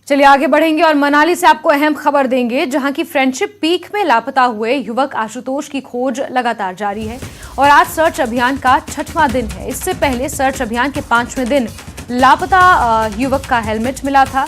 चलिए आगे बढ़ेंगे और मनाली से आपको अहम खबर देंगे, जहां की फ्रेंडशिप पीक में लापता हुए युवक आशुतोष की खोज लगातार जारी है और आज सर्च अभियान का 6वां दिन है। इससे पहले सर्च अभियान के 5वें दिन लापता युवक का हेलमेट मिला था।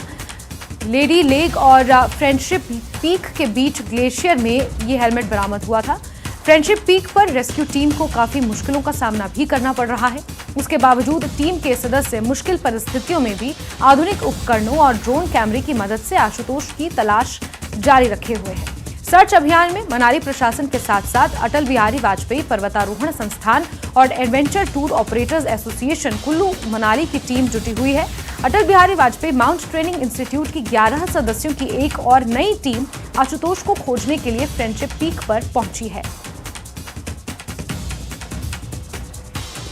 लेडी लेक और फ्रेंडशिप पीक के बीच ग्लेशियर में ये हेलमेट बरामद हुआ था। फ्रेंडशिप पीक पर रेस्क्यू टीम को काफी मुश्किलों का सामना भी करना पड़ रहा है। उसके बावजूद टीम के सदस्य मुश्किल परिस्थितियों में भी आधुनिक उपकरणों और ड्रोन कैमरे की मदद से आशुतोष की तलाश जारी रखे हुए हैं। सर्च अभियान में मनाली प्रशासन के साथ साथ अटल बिहारी वाजपेयी पर्वतारोहण संस्थान और adventure tour operators association Kullu Manali की टीम जुटी हुई है। Atal Bihari Vajpayee mount training institute की 11 सदस्यों की एक और नई टीम आशुतोष को खोजने के लिए फ्रेंडशिप पीक पर पहुंची है।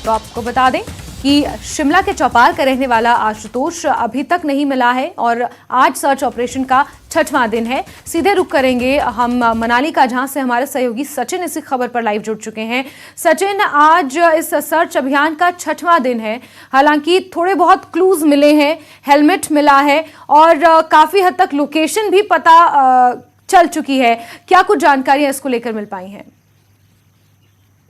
तो आपको बता दें कि शिमला के चौपाल का रहने वाला आशुतोष अभी तक नहीं मिला है और आज सर्च ऑपरेशन का 6वां दिन है। सीधे रुक करेंगे हम मनाली का, जहां से हमारे सहयोगी सचिन इसी खबर पर लाइव जुड़ चुके हैं। सचिन, आज इस सर्च अभियान का 6वां दिन है, हालांकि थोड़े बहुत क्लूज मिले हैं, हेलमेट मिला है और काफी हद तक लोकेशन भी पता चल चुकी है। क्या कुछ जानकारियां इसको लेकर मिल पाई हैं?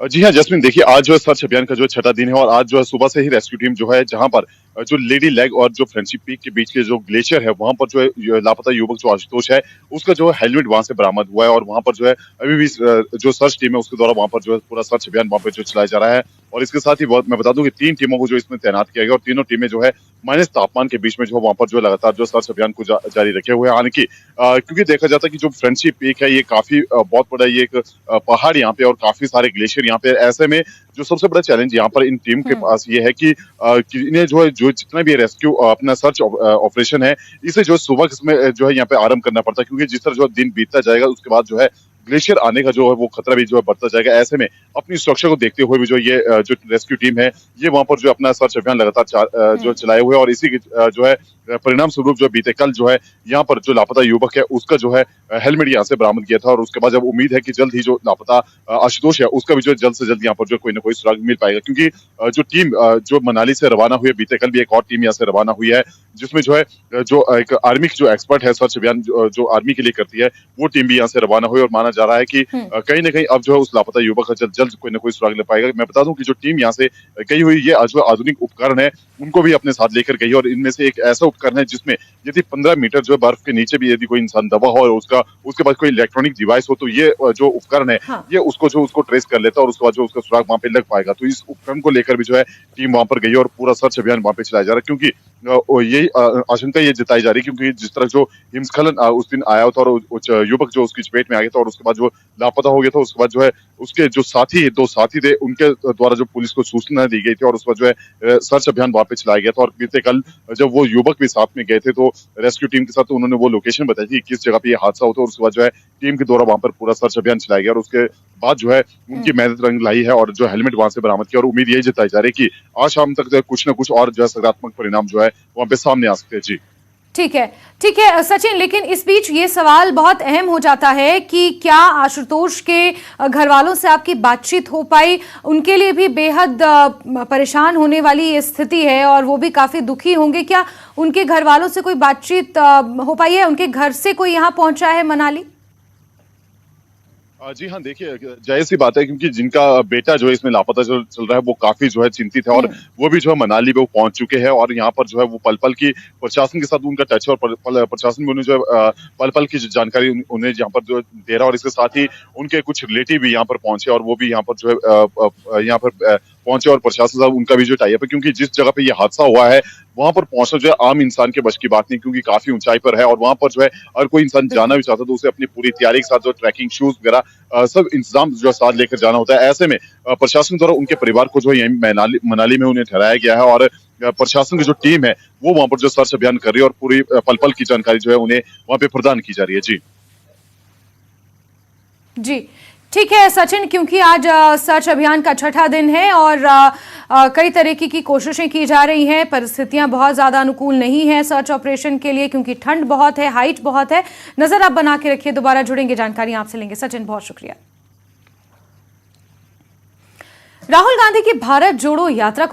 जी हाँ जस्मिन, देखिए आज जो है सर्च अभियान का जो 6वां दिन है और आज जो है सुबह से ही रेस्क्यू टीम जो है जहां पर जो लेडी लेग और जो फ्रेंडशिप पीक के बीच के जो ग्लेशियर है वहां पर जो है लापता युवक जो आशुतोष है उसका जो है हेलमेट वहां से बरामद हुआ है और वहां पर जो है अभी भी जो सर्च टीम है उसके द्वारा वहां पर जो है पूरा सर्च अभियान वहां पर जो चलाया जा रहा है। और इसके साथ ही मैं बता दूं कि 3 टीमों को जो इसमें तैनात किया गया और तीनों टीमें जो है माइनस तापमान के बीच में जो है वहां पर जो है लगातार जो सर्च अभियान को जारी रखे हुए हैं। हालांकि क्योंकि देखा जाता है कि जो फ्रेंडशिप पीक है ये काफी बहुत बड़ा ये एक पहाड़ यहाँ पे और काफी सारे ग्लेशियर यहाँ पे, ऐसे में जो सबसे बड़ा चैलेंज यहाँ पर इन टीम के पास ये है कि इन्हें जो है जो जितना भी रेस्क्यू अपना सर्च ऑपरेशन है इसे जो सुबह इसमें जो है यहाँ पे आरंभ करना पड़ता है, क्योंकि जिस तरह जो दिन बीतता जाएगा उसके बाद जो है ग्लेशियर आने का जो है वो खतरा भी जो है बढ़ता जाएगा। ऐसे में अपनी सुरक्षा को देखते हुए भी जो ये जो रेस्क्यू टीम है ये वहां पर जो अपना सर्च अभियान लगातार जो चलाए हुए और इसी की जो है परिणाम स्वरूप जो बीते कल जो है यहाँ पर जो लापता युवक है उसका जो है हेलमेट यहाँ से बरामद किया था और उसके बाद जब उम्मीद है कि जल्द ही जो लापता आशुतोष है उसका भी जो जल्द से जल्द यहाँ पर जो कोई ना कोई सुराग मिल पाएगा, क्योंकि जो टीम जो मनाली से रवाना हुई है बीते कल भी एक और टीम यहाँ से रवाना हुई है जिसमें जो है जो एक आर्मी की जो एक्सपर्ट है सर्च अभियान जो आर्मी के लिए करती है वो टीम भी यहाँ से रवाना हुई और माना जा रहा है कि कहीं ना कहीं अब जो है उस लापता युवक का जल्द कोई ना कोई सुराग ले पाएगा। मैं बता दूं कि जो टीम यहाँ से गई हुई ये जो आधुनिक उपकरण है उनको भी अपने साथ लेकर गई और इनमें से एक ऐसा उपकरण है जिसमें यदि 15 मीटर जो है बर्फ के नीचे भी यदि कोई इंसान दबा हो और उसके बाद कोई इलेक्ट्रॉनिक डिवाइस हो तो ये जो उपकरण है ये उसको ट्रेस कर लेता है और उसके बाद जो उसका सुराग वहां पे लग पाएगा। तो इस उपकरण को लेकर भी जो है टीम वहां पर गई और पूरा सर्च अभियान वहां पे चलाया जा रहा है, क्योंकि यही आशंका ये जताई जा रही है क्योंकि जिस तरह जो हिमस्खलन उस दिन आया था और युवक जो उसकी चपेट में आ गया था और उसके बाद जो लापता हो गया था उसके बाद जो है उसके जो दो साथी थे उनके द्वारा जो पुलिस को सूचना दी गई थी और उसके बाद जो है सर्च अभियान वहां पे चलाया गया था। और बीते कल जब वो युवक भी साथ में गए थे तो रेस्क्यू टीम के साथ तो उन्होंने वो लोकेशन बताई थी किस जगह पे ये हादसा होता है और उसके बाद जो है टीम के द्वारा वहां पर पूरा सर्च अभियान चलाया गया और उसके बाद जो है उनकी मेहनत रंग लाई है और जो हेलमेट वहां से बरामद किया और उम्मीद यही जताई जा रही है कि आज शाम तक जो है कुछ ना कुछ और जो है सकारात्मक परिणाम जो है वहां पे सामने आ सकते हैं। जी ठीक है सचिन, लेकिन इस बीच ये सवाल बहुत अहम हो जाता है कि क्या आशुतोष के घर वालों से आपकी बातचीत हो पाई? उनके लिए भी बेहद परेशान होने वाली ये स्थिति है और वो भी काफी दुखी होंगे। क्या उनके घर वालों से कोई बातचीत हो पाई है? उनके घर से कोई यहाँ पहुंचा है मनाली? जी हाँ, देखिए जाहिर सी बात है क्योंकि जिनका बेटा जो है इसमें लापता चल रहा है वो काफी जो है चिंतित है और वो भी जो है मनाली में वो पहुंच चुके हैं और यहाँ पर जो है वो पल पल की प्रशासन के साथ उनका टच है और प्रशासन भी उन्हें जो है पल पल की जानकारी उन्हें यहाँ पर जो दे रहा है और इसके साथ ही उनके कुछ रिलेटिव भी यहाँ पर पहुंचे और वो भी यहाँ पर जो है यहाँ पर पहुंचे और प्रशासन साहब उनका भी जो टाई अप है, क्योंकि जिस जगह पे ये हादसा हुआ है वहां पर पहुंचना जो है आम इंसान के बस की बात नहीं, क्योंकि काफी ऊंचाई पर है और वहां पर जो है अगर कोई इंसान जाना भी चाहता तो उसे अपनी पूरी तैयारी के साथ जो ट्रैकिंग शूज वगैरह सब इंतजाम जो है साथ लेकर जाना होता है। ऐसे में प्रशासन द्वारा उनके परिवार को जो है यही मनाली में उन्हें ठहराया गया है और प्रशासन की जो टीम है वो वहां पर जो सर्च अभियान कर रही है और पूरी पल पल की जानकारी जो है उन्हें वहां पे प्रदान की जा रही है। जी ठीक है सचिन, क्योंकि आज सर्च अभियान का 6वां दिन है और कई तरीके की कोशिशें की जा रही हैं। परिस्थितियां बहुत ज्यादा अनुकूल नहीं है सर्च ऑपरेशन के लिए, क्योंकि ठंड बहुत है, हाइट बहुत है। नजर आप बना के रखिए, दोबारा जुड़ेंगे, जानकारी आपसे लेंगे। सचिन, बहुत शुक्रिया। राहुल गांधी की भारत जोड़ो यात्रा